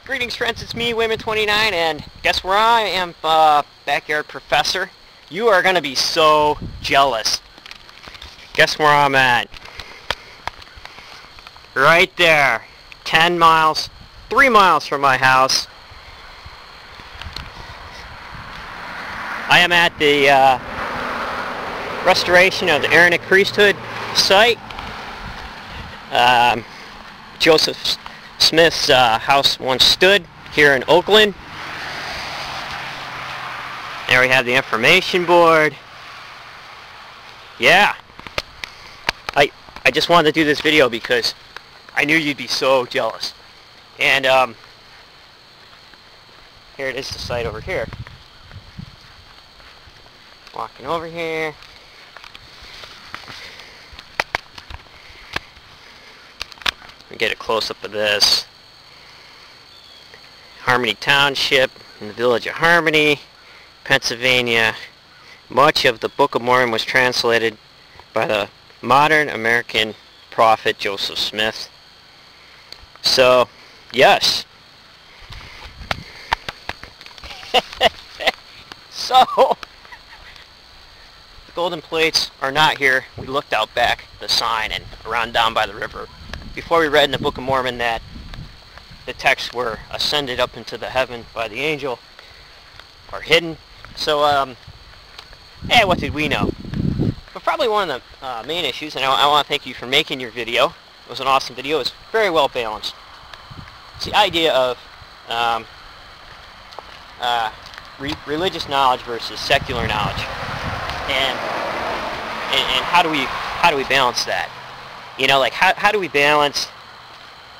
Greetings friends, it's me, Wayman29, and guess where I am, Backyard Professor? You are going to be so jealous. Guess where I'm at? Right there. 10 miles, 3 miles from my house. I am at the restoration of the Aaronic priesthood site. Joseph Smith's house once stood here in Oakland. There we have the information board. Yeah. I just wanted to do this video because I knew you'd be so jealous. And here it is, the site over here. Walking over here. We get a close-up of this. Harmony Township in the village of Harmony, Pennsylvania. Much of the Book of Mormon was translated by the modern American prophet Joseph Smith. So, yes. So, the golden plates are not here. We looked out back the sign and around down by the river. Before we read in the Book of Mormon that the texts were ascended up into the heaven by the angel, or hidden. So, hey, what did we know? But probably one of the main issues, and I want to thank you for making your video. It was an awesome video. It was very well balanced. It's the idea of religious knowledge versus secular knowledge, and how do we balance that? You know, like how do we balance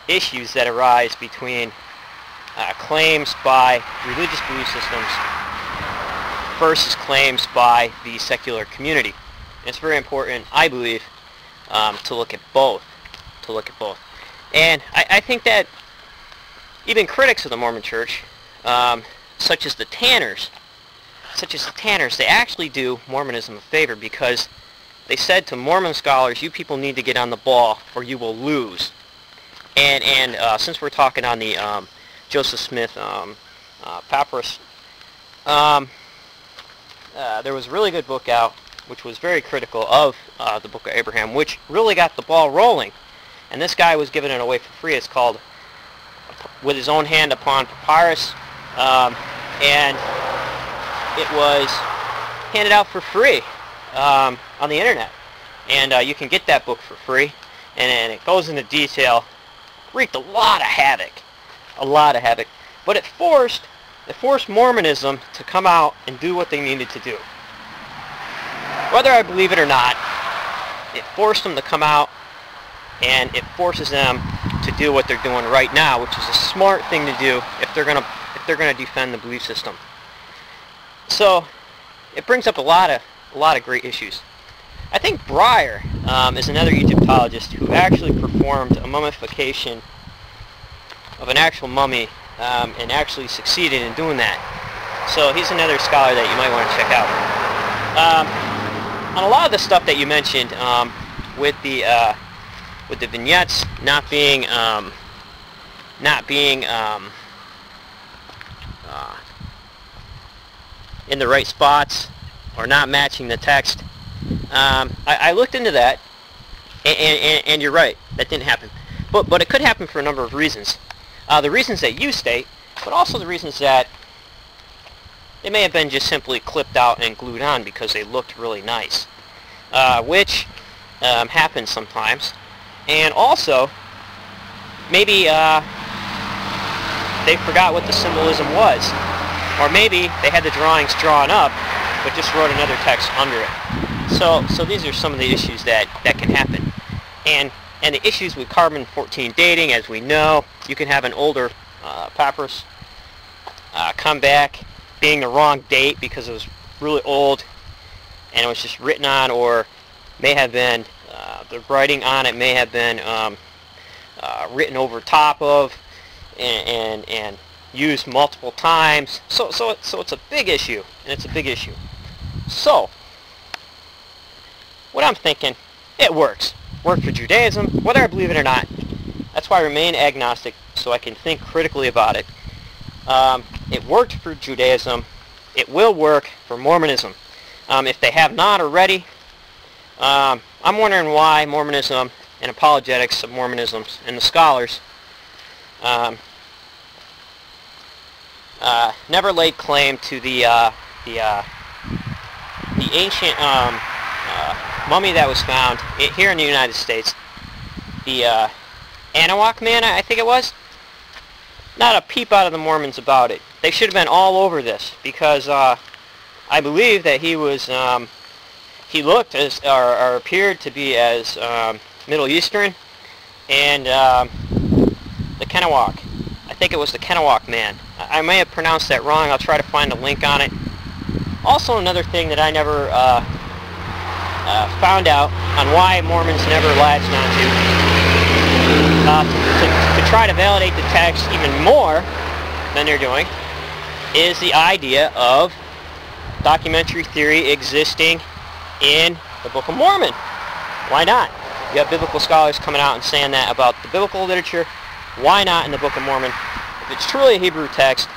issues that arise between claims by religious belief systems versus claims by the secular community? It's very important, I believe, to look at both. And I think that even critics of the Mormon Church, such as the Tanners, they actually do Mormonism a favor, because they said to Mormon scholars, you people need to get on the ball or you will lose. And since we're talking on the Joseph Smith Papyrus, there was a really good book out which was very critical of the Book of Abraham, which really got the ball rolling. And this guy was giving it away for free. It's called With His Own Hand Upon Papyrus, and it was handed out for free on the internet. And you can get that book for free, and it goes into detail. Wreaked a lot of havoc, but it forced Mormonism to come out and do what they needed to do. Whether I believe it or not, it forced them to come out, and it forces them to do what they're doing right now, which is a smart thing to do if they're gonna defend the belief system. So it brings up a lot of great issues. I think Brey is another Egyptologist who actually performed a mummification of an actual mummy and actually succeeded in doing that. So he's another scholar that you might want to check out. On a lot of the stuff that you mentioned, with the vignettes not being in the right spots or not matching the text, I looked into that, and you're right, that didn't happen. But it could happen for a number of reasons. The reasons that you state, but also the reasons that they may have been just simply clipped out and glued on because they looked really nice, which happens sometimes. And also, maybe they forgot what the symbolism was, or maybe they had the drawings drawn up but just wrote another text under it. So these are some of the issues that can happen. And the issues with carbon-14 dating, as we know, you can have an older papyrus come back being the wrong date because it was really old and it was just written on, or may have been the writing on it may have been written over top of and used multiple times. So it's a big issue, and it's a big issue. So what I'm thinking, it works. Worked for Judaism, whether I believe it or not. That's why I remain agnostic so I can think critically about it. It worked for Judaism. It will work for Mormonism. If they have not already, I'm wondering why Mormonism and apologetics of Mormonism and the scholars never laid claim to the ancient mummy that was found here in the United States. The Kennewick Man, I think it was. Not a peep out of the Mormons about it. They should have been all over this, because I believe that he was, he looked as, or appeared to be as Middle Eastern, and the Kennewick. I think it was the Kennewick Man. I may have pronounced that wrong. I'll try to find a link on it. Also, another thing that I never found out on why Mormons never latched onto, to try to validate the text even more than they're doing, is the idea of documentary theory existing in the Book of Mormon. Why not? You have biblical scholars coming out and saying that about the biblical literature. Why not in the Book of Mormon? If it's truly a Hebrew text,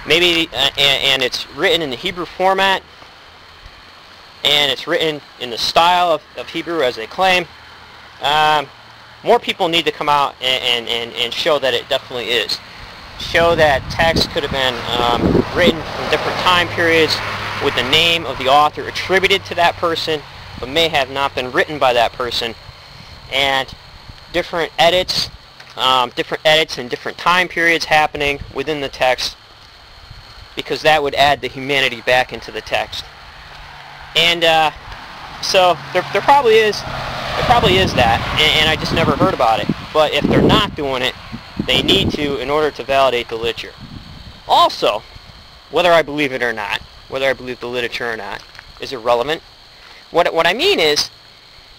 maybe, and it's written in the Hebrew format, and it's written in the style of Hebrew as they claim, more people need to come out and show that it definitely is. Show that text could have been written from different time periods with the name of the author attributed to that person, but may have not been written by that person, and different edits and different time periods happening within the text, because that would add the humanity back into the text. And so there probably is that, and I just never heard about it. But if they're not doing it, they need to, in order to validate the literature. Also, whether I believe it or not, whether I believe the literature or not, is irrelevant. What I mean is,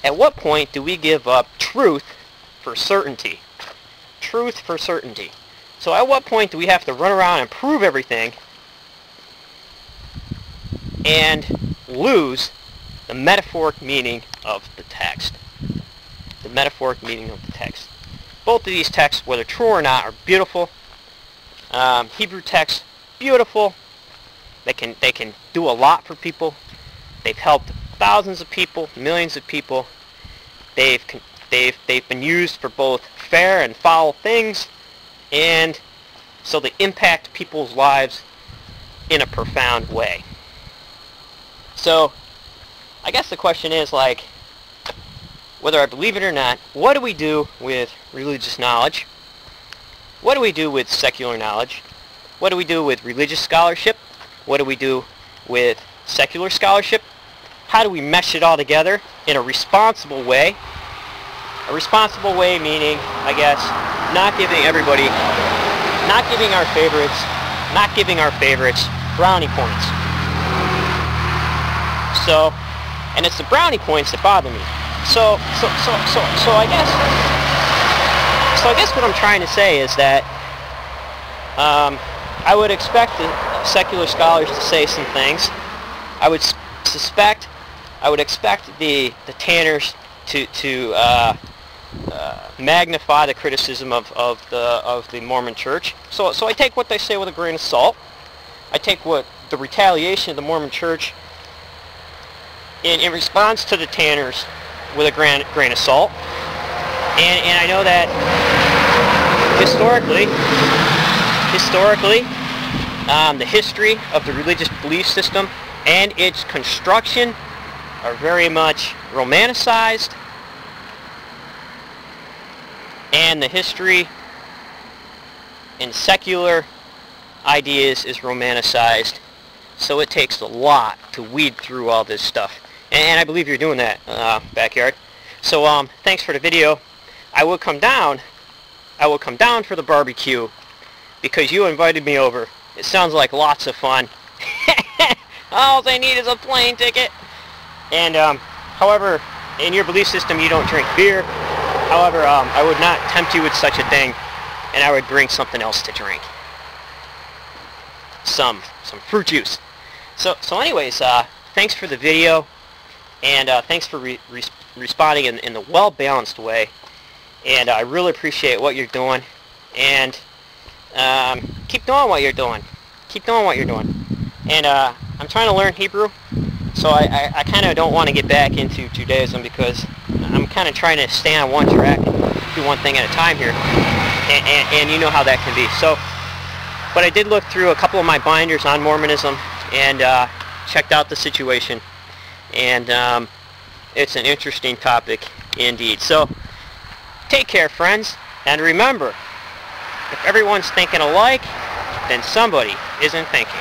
at what point do we give up truth for certainty? Truth for certainty. So at what point do we have to run around and prove everything and lose the metaphoric meaning of the text? The metaphoric meaning of the text. Both of these texts, whether true or not, are beautiful. Hebrew texts, beautiful. They can do a lot for people. They've helped thousands of people, millions of people. They've been used for both fair and foul things, and so they impact people's lives in a profound way. So I guess the question is, like, whether I believe it or not, what do we do with religious knowledge? What do we do with secular knowledge? What do we do with religious scholarship? What do we do with secular scholarship? How do we mesh it all together in a responsible way? A responsible way meaning, I guess, not giving our favorites brownie points. So, and it's the brownie points that bother me. So I guess what I'm trying to say is that I would expect the secular scholars to say some things. I would expect the Tanners to magnify the criticism of the Mormon Church. So I take what they say with a grain of salt. I take what the retaliation of the Mormon Church in response to the Tanners with a grain of salt. And I know that historically, the history of the religious belief system and its construction are very much romanticized, and the history in secular ideas is romanticized. So it takes a lot to weed through all this stuff, and I believe you're doing that, Backyard. So thanks for the video. I will come down for the barbecue because you invited me over. It sounds like lots of fun. All they need is a plane ticket. And however, in your belief system you don't drink beer. However, I would not tempt you with such a thing, and I would bring something else to drink. Some fruit juice. So anyways, thanks for the video, and thanks for responding in the well-balanced way. And I really appreciate what you're doing. And keep doing what you're doing. Keep doing what you're doing. And I'm trying to learn Hebrew, so I kind of don't want to get back into Judaism because I'm kind of trying to stay on one track and do one thing at a time here. And you know how that can be. So, but I did look through a couple of my binders on Mormonism and checked out the situation. And it's an interesting topic indeed. So, take care, friends. And remember, if everyone's thinking alike, then somebody isn't thinking.